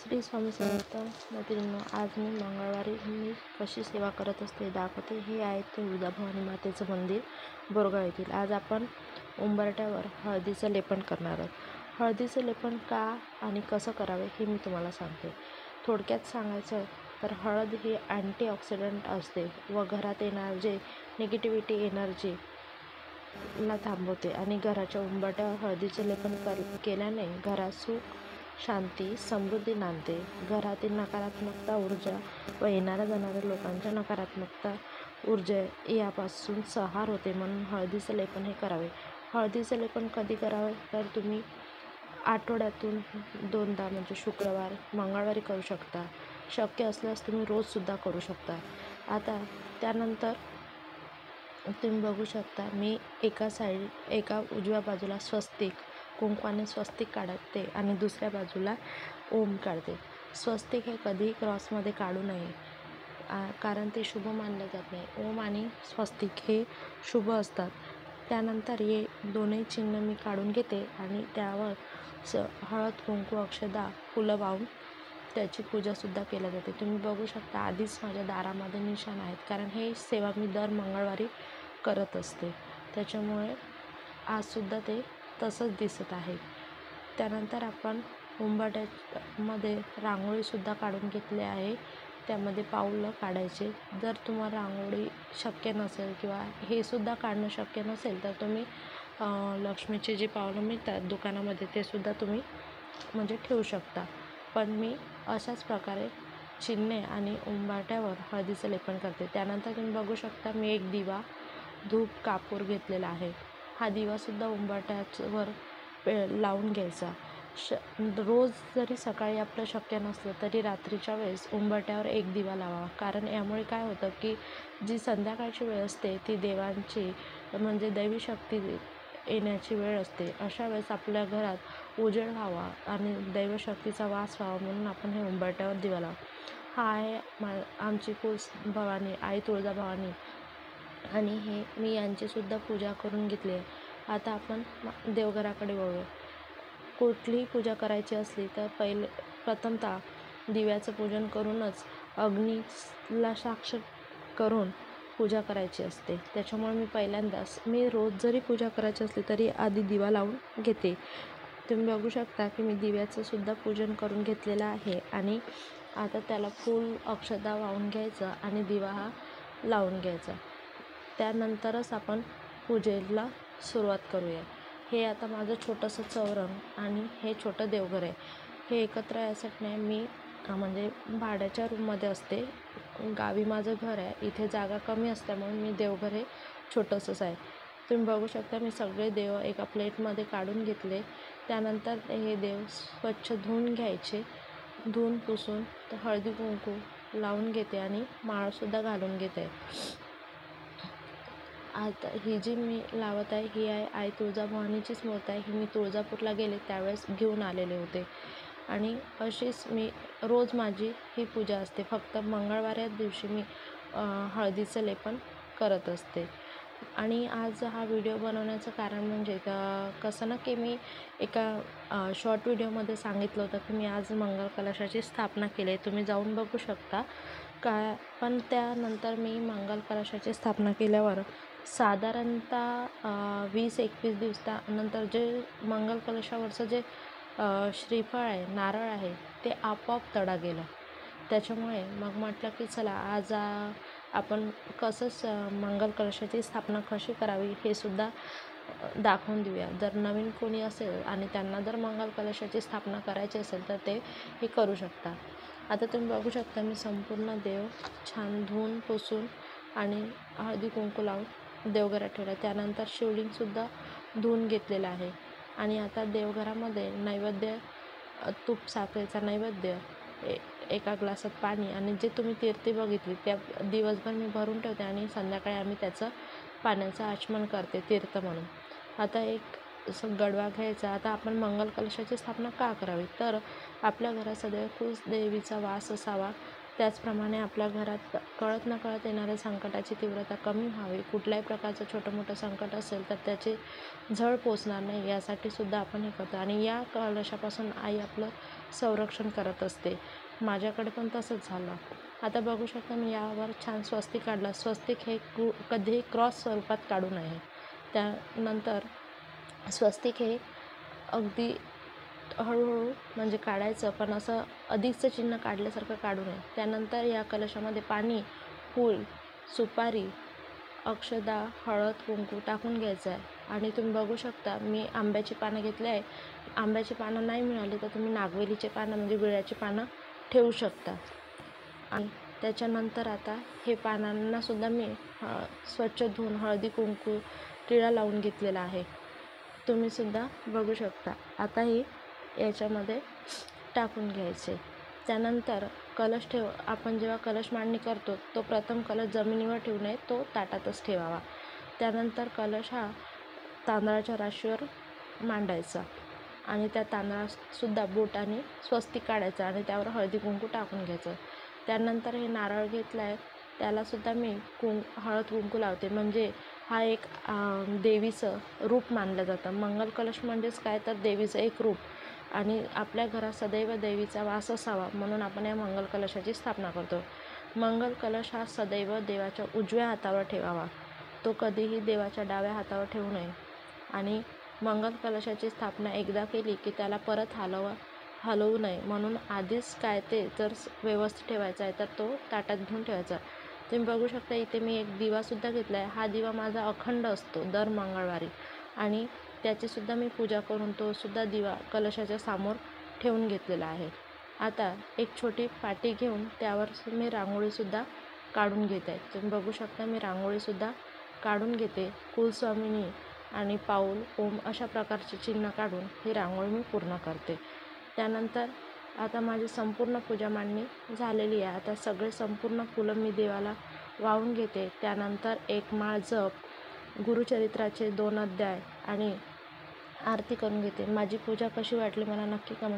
श्री स्वामी समर्थ मैत्रिणींनो, आज मी मंगळवारी मी कशी सेवा करत असते दाखवते. हे आहे तुळजाभवानी मातेचं मंदिर बोरगाव येथील. आज आपण उंबरठ्यावर हळदीचं लेपन करणार आहोत. हळदीचं लेपन का आणि कसं करावे हे मी तुम्हाला सांगते. थोडक्यात सांगायचं तर हळद ही अँटीऑक्सिडंट असते व घरात येणार जे निगेटिव्हिटी एनर्जी ला थांबवते आणि घराच्या उंबरठ्यावर हळदीचे लेपन केल्याने घरात सुख, शांती, समृद्धी नांदते. घरातील नकारात्मकता ऊर्जा व येणाऱ्या जाणाऱ्या लोकांच्या नकारात्मकता ऊर्जा यापासून संहार होते. म्हणून हळदीचं लेपन हे करावे. हळदीचं लेपन कधी करावे तर तुम्ही आठवड्यातून 2दा म्हणजे शुक्रवार, मंगळवारी करू शकता. शक्य असल्यास तुम्ही रोजसुद्धा करू शकता. आता त्यानंतर तुम्ही बघू शकता मी एका उजव्या बाजूला स्वस्तिक कुंकवाने स्वस्तिक काढते आणि दुसऱ्या बाजूला ओम काढते. स्वस्तिक हे कधीही क्रॉसमध्ये काढू नये, कारण ते शुभ मानले जात नाही. ओम आणि स्वस्तिक हे शुभ असतात. त्यानंतर हे दोन्ही चिन्ह मी काढून घेते आणि त्यावर हळद, कुंकू, अक्षदा, फुलं वाहून त्याची पूजासुद्धा केली जाते. तुम्ही बघू शकता आधीच माझ्या दारामध्ये निशाण आहेत, कारण हे सेवा मी दर मंगळवारी करत असते. त्याच्यामुळे आजसुद्धा ते तसंच दिसत आहे. त्यानंतर आपण उंबरठ्यामध्ये रांगोळीसुद्धा काढून घेतली आहे. त्यामध्ये पाऊलं काढायचे. जर तुम्हाला रांगोळी शक्य नसेल किंवा हे सुद्धा काढणं शक्य नसेल तर तुम्ही लक्ष्मीचे जे पावलं मिळतात दुकानामध्ये ते सुद्धा तुम्ही म्हणजे ठेवू शकता. पण मी अशाच प्रकारे चिन्हे आणि उंबरठ्यावर हळदीचं लेपन करते. त्यानंतर तुम्ही बघू शकता मी एक दिवा, धूप, कापूर घेतलेला आहे. हा दिवासुद्धा उंबरठ्यावर लावून घ्यायचा. रोज जरी सकाळी आपलं शक्य नसलं तरी रात्रीच्या वेळेस उंबरठ्यावर एक दिवा लावावा. कारण यामुळे काय होतं की जी संध्याकाळची वेळ असते ती देवांची म्हणजे दैवी शक्ती येण्याची वेळ असते. अशा वेळेस आपल्या घरात उजेड व्हावा आणि दैवशक्तीचा वास व्हावा म्हणून आपण हे उंबरठ्यावर दिवा लावा. हा आहे आमची भवानी आई तुळजाभवानी आणि हे मी यांचीसुद्धा पूजा करून घेतली आहे. आता आपण देवघराकडे वळूया. कुठलीही पूजा करायची असली तर प्रथमतः दिव्याचं पूजन करूनच अग्नीला साक्ष करून पूजा करायची असते. त्याच्यामुळे मी पहिल्यांदाच रोज जरी पूजा करायची असली तरी आधी दिवा लावून घेते. तुम्ही बघू शकता की मी दिव्याचं सुद्धा पूजन करून घेतलेलं आहे आणि आता त्याला फूल, अक्षदा वाहून घ्यायचं आणि दिवा हा लावून घ्यायचा. त्यानंतरच आपण पूजेला सुरुवात करूया. हे आता माझं छोटंसं चौरंग आणि हे छोटं देवघर आहे. हे एकत्र यासाठी नाही, मी म्हणजे भाड्याच्या रूममध्ये असते. गावी माझं घर आहे. इथे जागा कमी असल्यामुळे मी देवघर हे छोटंसंच आहे. तुम्ही बघू शकता मी सगळे देव एका प्लेटमध्ये काढून घेतले. त्यानंतर हे देव स्वच्छ धुवून घ्यायचे. धुवून पुसून हळदी कुंकू लावून घेते आणि माळसुद्धा घालून घेते. आता ही जी मी लावत आहे ही आहे आई तुळजाभवानीचीच मूर्ती आहे. ही मी तुळजापूरला गेले त्यावेळेस घेऊन आलेले होते आणि अशीच मी रोज माझी ही पूजा असते. फक्त मंगळवाऱ्याच दिवशी मी हळदीचं लेपन करत असते. आणि आज हा व्हिडिओ बनवण्याचं कारण म्हणजे कसं ना की मी एका शॉर्ट व्हिडिओमध्ये सांगितलं होतं की मी आज मंगल कलशाची स्थापना केली आहे. तुम्ही जाऊन बघू शकता. पण त्यानंतर मी मंगल कलशाची स्थापना केल्यावर साधारणतः 20-21 दिवसानंतर जे मंगल कलशावरचं जे श्रीफळ आहे, नारळ आहे ते आपोआप तडा गेलं. त्याच्यामुळे मग म्हटलं की चला आज आपण मंगल कलशाची स्थापना कशी करावी हे सुद्धा दाखवून देऊया. जर नवीन कोणी असेल आणि त्यांना जर मंगल कलशाची स्थापना करायची असेल तर ते हे करू शकता. आता तुम्ही बघू शकता मी संपूर्ण देव छान धुवून पुसून आणि हळदी कुंकू लावून देवघरात ठेवला. त्यानंतर शिवलिंगसुद्धा धुवून घेतलेलं आहे आणि आता देवघरामध्ये नैवेद्य, तूप साखरेचा नैवेद्य, एका ग्लासात पाणी आणि जे तुम्ही तीर्थे बघितली त्या दिवसभर मी भरून ठेवते आणि संध्याकाळी आम्ही त्याचं पाण्याचं आचमन करते तीर्थ म्हणून. आता एक गडवा घ्यायचा. आता आपण मंगल कलशाची स्थापना का करावी तर आपल्या घरात सदैव कुलदेवीचा वास असावा त्याचप्रमाणे आपल्या घरात कळत नकळत येणाऱ्या संकटाची तीव्रता कमी व्हावी, कुठल्याही प्रकारचं छोटं मोठं संकट असेल तर त्याची झळ पोचणार नाही यासाठी सुद्धा आपण हे करतो. आणि या कलशापासून आई आपलं संरक्षण करत असते. माझ्याकडे पण तसंच झालं. आता बघू शकता मी यावर छान स्वस्तिक काढलं. स्वस्तिक हे कधीही क्रॉस स्वरूपात काढू नये. त्यानंतर स्वस्तिक हे अगदी हळूहळू म्हणजे काढायचं, पण असं अधिकचं चिन्ह काढल्यासारखं काढू नये. त्यानंतर या कलशामध्ये पाणी, फूल, सुपारी, अक्षदा, हळद, कुंकू टाकून घ्यायचं आहे. आणि तुम्ही बघू शकता मी आंब्याची पानं घेतली आहे. आंब्याची पानं नाही मिळाली तर तुम्ही नागवेलीचे पानं म्हणजे विड्याची पानं ठेवू शकता. आणि त्याच्यानंतर आता हे पानांनासुद्धा मी स्वच्छ धुवून हळदी कुंकू टिळा लावून घेतलेला आहे. तुम्हीसुद्धा बघू शकता. आता ही याच्यामध्ये टाकून घ्यायचे. त्यानंतर कलश आपण जेव्हा कलश मांडणी करतो तो प्रथम कलश जमिनीवर ठेवू नये, तो ताटातच ठेवावा. त्यानंतर कलश हा तांदळाच्या राशीवर मांडायचा आणि त्या तांदळासुद्धा बोटाने स्वस्तिक काढायचं आणि त्यावर हळदी कुंकू टाकून घ्यायचं. त्यानंतर हे नारळ घेतला आहे त्यालासुद्धा मी हळद कुंकू लावते. म्हणजे हा एक देवीचं रूप मानलं जातं. मंगल कलश म्हणजेच काय तर देवीचं एक रूप. आणि आपल्या घरात सदैव देवीचा वास असावा म्हणून आपण या मंगल कलशाची स्थापना करतो. मंगल कलश हा सदैव देवाच्या उजव्या हातावर ठेवावा. तो कधीही देवाच्या डाव्या हातावर ठेवू नये. आणि मंगल कलशाची स्थापना एकदा केली की त्याला परत हलवू नये. म्हणून आधीच काय ते जर व्यवस्थित ठेवायचा आहे तर तो ताटात घेऊन ठेवायचा. तुम्ही बघू शकता इथे मी एक दिवासुद्धा घेतला आहे. हा दिवा माझा अखंड असतो दर मंगळवारी आणि त्याचीसुद्धा मी पूजा करून तोसुद्धा दिवा कलशाच्या समोर ठेवून घेतलेला आहे. आता एक छोटी पाटी घेऊन त्यावर मी रांगोळीसुद्धा काढून घेत आहे. तुम्ही बघू शकता मी रांगोळीसुद्धा काढून घेते. कुलस्वामिनी आणि पाऊल, ओम अशा प्रकारचे चिन्ह काढून ही रांगोळी मी पूर्ण करते. त्यानंतर आता माझी संपूर्ण पूजा मांडणी झालेली आहे. आता सगळे संपूर्ण फुलं मी देवाला वाहून घेते. त्यानंतर एक माळ जप, गुरुचरित्राचे 2 अध्याय आणि आरती करून घेते. माझी पूजा कशी वाटली मला नक्की कमेंट